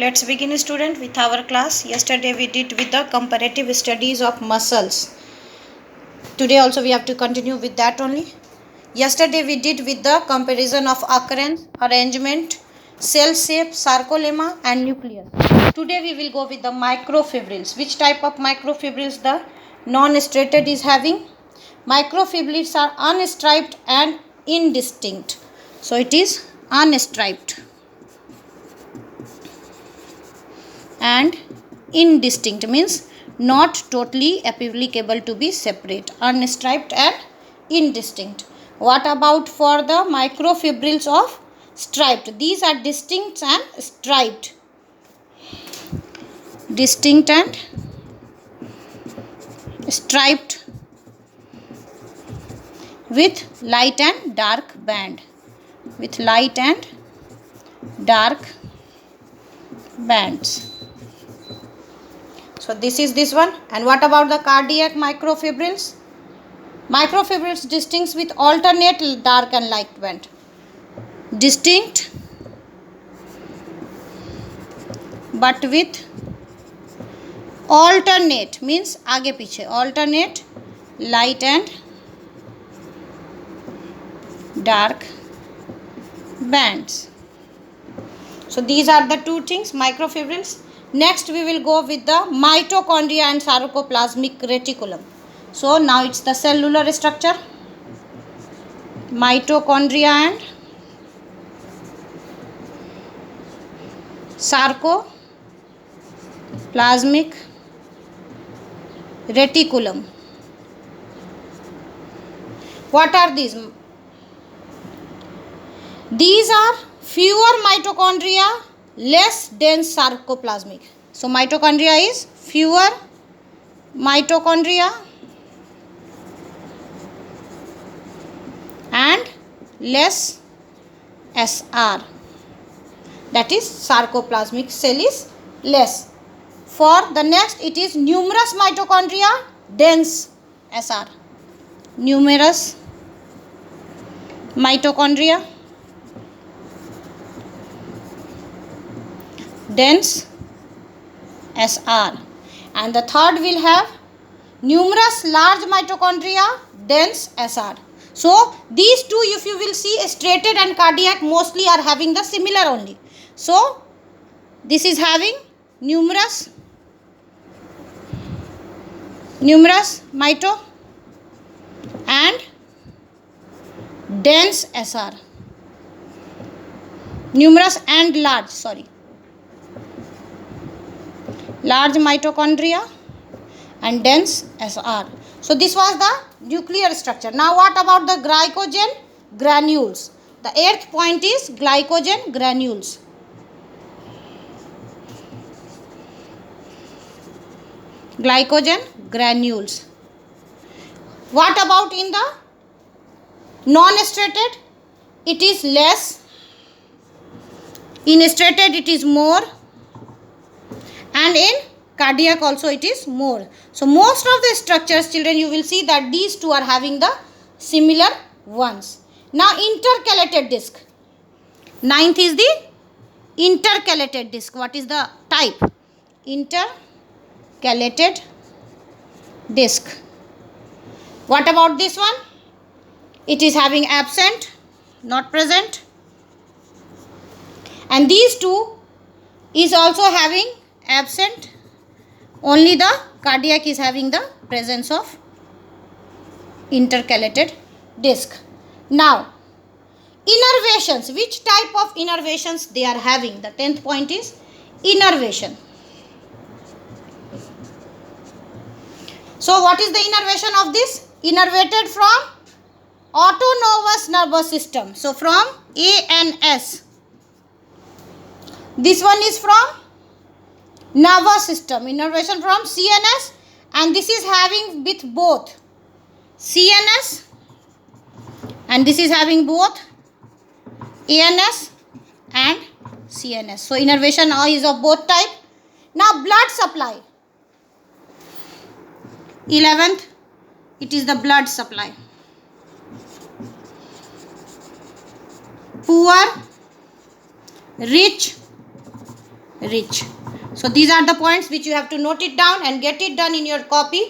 Let's begin, student, with our class. Yesterday we did with the comparative studies of muscles. Today also we have to continue with that only. Yesterday we did with the comparison of occurrence, arrangement, cell shape, sarcolemma and nucleus. Today we will go with the microfibrils. Which type of microfibrils the non-striated is having? Microfibrils are unstriped and indistinct. So it is unstriped and indistinct, means not totally applicable to be separate, unstriped and indistinct. What about for the microfibrils of striped? These are distinct and striped. Distinct and striped with light and dark band. With light and dark bands. So this is this one. And what about the cardiac microfibrils? Microfibrils distinct with alternate dark and light band. Distinct but with alternate, means आगे पीछे, alternate light and dark bands. So these are the two things, microfibrils. Next we will go with the mitochondria and sarcoplasmic reticulum. So now it's the cellular structure. Mitochondria and sarcoplasmic reticulum. What are these? These are fewer mitochondria, less dense sarcoplasmic. So mitochondria is fewer mitochondria and less SR. That is sarcoplasmic cell is less. For the next it is numerous mitochondria, dense SR. Numerous mitochondria, dense SR. And the third will have numerous large mitochondria, dense SR. So these two, if you will see, striated and cardiac mostly are having the similar only. So this is having numerous mito and dense SR. Numerous and large, large mitochondria and dense SR. So this was the nuclear structure. Now what about the glycogen granules? The 8th point is glycogen granules. Glycogen granules. What about in the non-striated? It is less. In striated it is more. And in cardiac also it is more. So most of the structures, children, you will see that these two are having the similar ones. Now intercalated disc. 9th is the intercalated disc. What is the type? Intercalated disc. What about this one? It is having absent, not present. And these two is also having absent. Only the cardiac is having the presence of intercalated disc. Now innervations. Which type of innervations they are having? The 10th point is innervation. So what is the innervation of this? Innervated from autonomous nervous system. So from ANS. This one is from nervous system. Innervation from CNS, and this is having with both CNS and this is having both ANS and CNS. So innervation is of both type. Now blood supply. 11th, it is the blood supply. Poor, rich rich. So these are the points which you have to note it down and get it done in your copy.